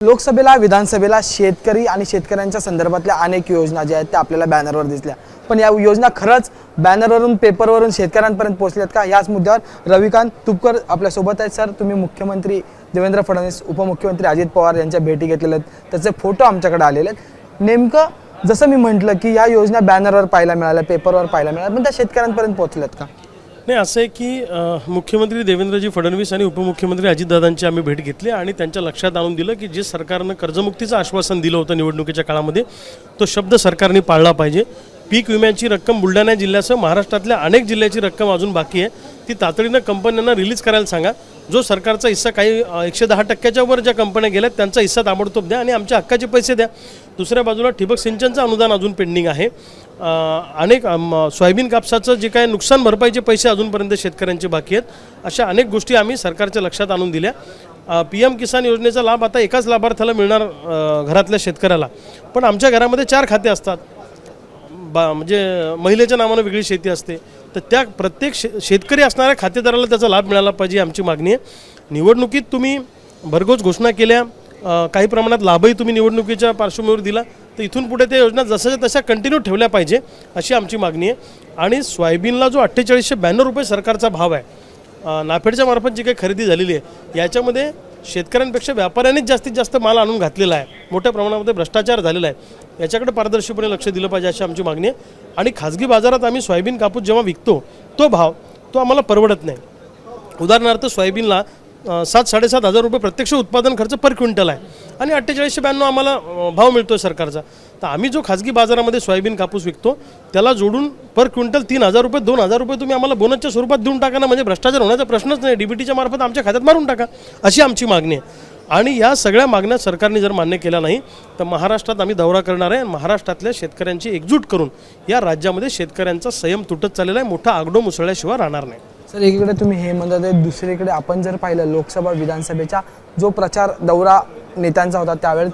लोकसभेला विधानसभेला शेतकरी आणि शेतकऱ्यांच्या संदर्भातल्या अनेक योजना ज्या आहेत त्या आपल्याला बॅनरवर दिसल्या, पण या योजना खरंच बॅनरवरून पेपरवरून शेतकऱ्यांपर्यंत पोहोचल्यात का? याच मुद्द्यावर रविकांत तुपकर आपल्या सोबत आहेत. सर, तुम्ही मुख्यमंत्री देवेंद्र फडणवीस, उपमुख्यमंत्री अजित पवार यांच्या भेटी घेतलेल्या आहेत, त्याचे फोटो आमच्याकडे आलेले आहेत. नेमकं जसं मी म्हटलं की या योजना बॅनरवर पाहायला मिळाल्या, पेपरवर पाहायला मिळाल्या, पण त्या शेतकऱ्यांपर्यंत पोहोचल्यात का? नाही, असं आहे की मुख्यमंत्री देवेंद्रजी फडणवीस आणि उपमुख्यमंत्री अजितदादांची आम्ही भेट घेतली आणि त्यांच्या लक्षात आणून दिलं की जे सरकारनं कर्जमुक्तीचं आश्वासन दिलं होतं निवडणुकीच्या काळामध्ये, तो शब्द सरकारने पाळला पाहिजे. पीक विम्याची रक्कम बुलढाणा जिल्ह्यासह महाराष्ट्रातल्या अनेक जिल्ह्याची रक्कम अजून बाकी आहे, ती तातडीनं कंपन्यांना रिलीज करायला सांगा. जो सरकारचा हिस्सा काही 110% वर ज्या कंपन्या गेल्यात त्यांचा हिस्सा ताबडतोब द्या आणि आमच्या हक्काचे पैसे द्या. दुसऱ्या बाजूला ठिबक सिंचनचं अनुदान अजून पेंडिंग आहे. अनेक सोयाबीन कापसाचं जे काय नुकसान भरपाईचे पैसे अजूनपर्यंत शेतकऱ्यांचे बाकी आहेत. अशा अनेक गोष्टी आम्ही सरकारच्या लक्षात आणून दिल्या. PM किसान योजनेचा लाभ आता एकाच लाभार्थ्याला मिळणार घरातल्या शेतकऱ्याला, पण आमच्या घरामध्ये 4 खाते असतात. म्हणजे महिलेच्या नावानं वेगळी शेती असते, तर त्या प्रत्येक शेतकरी असणाऱ्या खातेदाराला त्याचा लाभ मिळाला पाहिजे, आमची मागणी आहे. निवडणुकीत तुम्ही भरघोस घोषणा केल्या, काही प्रमाणात लाभही तुम्ही निवडणुकीच्या पार्श्वभूमीवर दिला, तर इथून पुढे त्या योजना जशाच्या तशा कंटिन्यू ठेवल्या पाहिजे अशी आमची मागणी आहे. आणि सोयाबीनला जो 4892 रुपये सरकारचा भाव आहे, नाफेडच्या मार्फत जी काही खरेदी झालेली आहे, याच्यामध्ये शेतकऱ्यांपेक्षा व्यापाऱ्यांनीच जास्तीत जास्त माल आणून घातलेला आहे. मोठ्या प्रमाणामध्ये भ्रष्टाचार झालेला आहे. याच्याकडे पारदर्शीपणे लक्ष दिलं पाहिजे अशी आमची मागणी आहे. आणि खाजगी बाजारात आम्ही सोयाबीन कापूस जेव्हा विकतो, तो भाव आम्हाला परवडत नाही. उदाहरणार्थ सोयाबीनला 7-7.5 हजार रुपये प्रत्यक्ष उत्पादन खर्च पर क्विंटल आहे आणि 4892 आम्हाला भाव मिळतो सरकारचा. तर आम्ही जो खाजगी बाजारामध्ये सोयाबीन कापूस विकतो त्याला जोडून पर क्विंटल 3000 रुपये 2000 रुपये तुम्ही आम्हाला बोनसच्या स्वरूपात देऊन टाका ना, म्हणजे भ्रष्टाचार होण्याचा प्रश्नच नाही. DBTच्या मार्फत आमच्या खात्यात मारून टाका अशी आमची मागणी आहे. आणि या सगळ्या मागण्या सरकारने जर मान्य केल्या नाही तर महाराष्ट्रात आम्ही दौरा करणार आहे. महाराष्ट्रातल्या शेतकऱ्यांची एकजूट करून या राज्यामध्ये शेतकऱ्यांचा संयम तुटत चाललेला आहे. मोठा आगडो मुसळल्याशिवाय राहणार नाही. सर, एकीकडे तुम्ही हे म्हणत आहे, दुसरीकडे आपण जर पाहिलं लोकसभा विधानसभेचा जो प्रचार दौरा नेत्यांचा होता, त्यावेळेस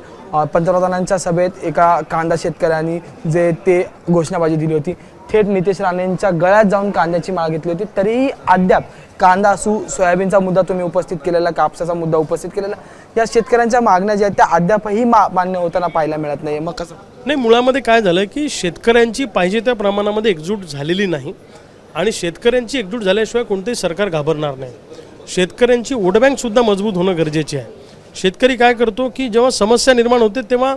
पंतप्रधानांच्या सभेत एका कांदा शेतकऱ्यांनी जे ते घोषणाबाजी दिली होती, थेट नितेश राणेंच्या गळ्यात जाऊन कांद्याची माळ घेतली होती. तरीही अद्याप कांदा असू, सोयाबीनचा मुद्दा तुम्ही उपस्थित केलेला, कापसाचा मुद्दा उपस्थित केलेला, या शेतकऱ्यांच्या मागण्या ज्या आहेत त्या अद्यापही मान्य होताना पाहायला मिळत नाही. मग कसं? नाही, मुळामध्ये काय झालं की शेतकऱ्यांची पाहिजे त्या प्रमाणामध्ये एकजूट झालेली नाही आणि शेतकऱ्यांची एकजूट झाल्याशिवाय कोणतेही सरकार घाबरणार नाही. शेतकऱ्यांची वोट बँकसुद्धा मजबूत होणं गरजेचे आहे. शेतकरी काय करतो की जेव्हा समस्या निर्माण होते तेव्हा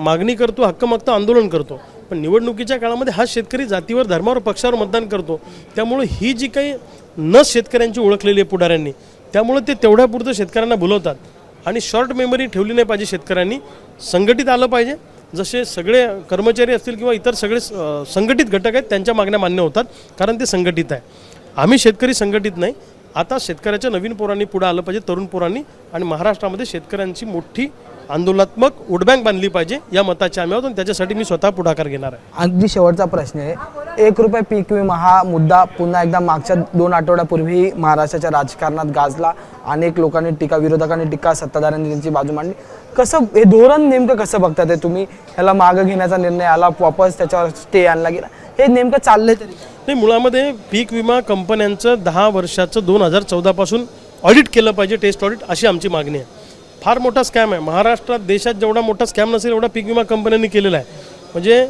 मागणी करतो, हक्क मागतो, आंदोलन करतो, पण निवडणुकीच्या काळामध्ये हा शेतकरी जातीवर, धर्मावर, पक्षावर मतदान करतो. त्यामुळे ही जी काही नस शेतकऱ्यांची ओळखलेली आहे पुढाऱ्यांनी, त्यामुळे ते तेवढ्यापुरतं शेतकऱ्यांना बोलवतात. आणि शॉर्ट मेमरी ठेवली नाही पाहिजे. शेतकऱ्यांनी संघटित आलं पाहिजे. जसे सगळे कर्मचारी असतील किंवा इतर सगळे संघटित घटक आहेत त्यांच्या मागण्या मान्य होतात, कारण ते संघटित आहे. आम्ही शेतकरी संघटित नाही. आता शेतकऱ्याच्या नवीन पोरांनी पुढे आलं पाहिजे, तरुण पोरांनी, आणि महाराष्ट्रामध्ये शेतकऱ्यांची मोठी आंदोलनात्मक वोट बँक बांधली पाहिजे या मताचे आम्ही आहोत आणि त्याच्यासाठी मी स्वतः पुढाकार घेणार आहे. अगदी शेवटचा प्रश्न आहे, 1 रुपये पीक विमा हा मुद्दा पुन्हा एकदा मागच्या 2 आठवड्यापूर्वी महाराष्ट्राच्या राजकारणात गाजला. अनेक लोकांनी टीका, विरोधकांनी टीका, सत्ताधाऱ्यांनी त्यांची बाजू मांडली. कसं हे धोरण नेमकं कसं बघतात आहे तुम्ही? ह्याला मागं घेण्याचा निर्णय आला, वापस त्याच्यावर स्टे आणला गेला, हे नेमकं चाललंय तरी? नाही, मुळामध्ये पीक विमा कंपन्यांचं 10 वर्षाचं 2014 पासून ऑडिट केलं पाहिजे, टेस्ट ऑडिट, अशी आमची मागणी आहे. फार मोठा स्कॅम आहे महाराष्ट्रात. देशात जेवढा मोठा स्कॅम नसेल एवढा पीक विमा कंपन्यांनी केलेला आहे. म्हणजे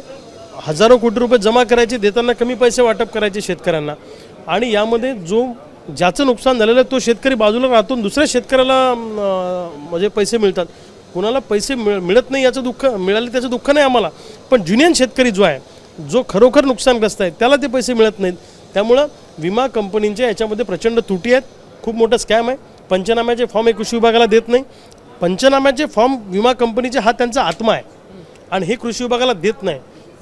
हजारो कोटी रुपये जमा करायचे, देताना कमी पैसे वाटप करायचे शेतकऱ्यांना. आणि यामध्ये ज्याचं नुकसान झालेलं आहे तो शेतकरी बाजूला राहून दुसऱ्या शेतकऱ्याला म्हणजे पैसे मिळतात. कुणाला पैसे मिळत नाही याचं दुःख, मिळाले त्याचं दुःख नाही आम्हाला, पण ज्युनियन शेतकरी जो आहे, जो खरोखर नुकसानग्रस्त आहे, त्याला ते पैसे मिळत नाहीत. त्यामुळं विमा कंपनींच्या याच्यामध्ये प्रचंड त्रुटी आहेत. खूप मोठा स्कॅम आहे. पंचनाम्याचे फॉर्म हे कृषी विभागाला देत नाही. पंचनाम्याचे फॉर्म विमा कंपनीचे हा त्यांचा आत्मा आहे आणि हे कृषी विभागाला देत नाही.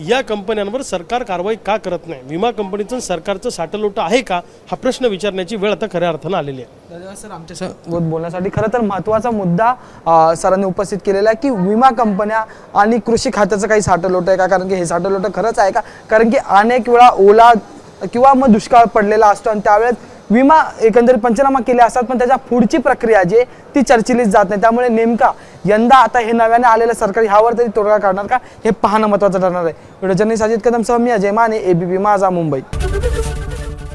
या कंपन्यांवर सरकार कारवाई का करत नाही? विमा कंपनीचं सरकारचं साठलोटं आहे का, हा प्रश्न विचारण्याची वेळ आता खऱ्या अर्थानं आलेली आहे. धन्यवाद सर आमच्यासोबत बोलण्यासाठी. खरं तर महत्त्वाचा मुद्दा सरांनी उपस्थित केलेला आहे की विमा कंपन्या आणि कृषी खात्याचं काही साठलोटं आहे का, कारण की हे साठलोटं खरंच आहे का? कारण की अनेक वेळा ओला किंवा मग दुष्काळ पडलेला असतो आणि त्यावेळेस विमा एकंदरीत पंचनामा केले असतात, पण त्याच्या पुढची प्रक्रिया जी ती चर्चेलीच जात नाही. त्यामुळे नेमका यंदा आता हे नव्याने आलेलं सरकार ह्यावर तरी तोडगा काढणार का, हे पाहणं महत्त्वाचं ठरणार आहे. व्हिडिओ जर्नलिस्ट अजित कदम सह मी अजय माने, ABP माझा, मुंबई.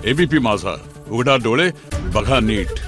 ABP माझा, उघडा डोळे बघा नीट.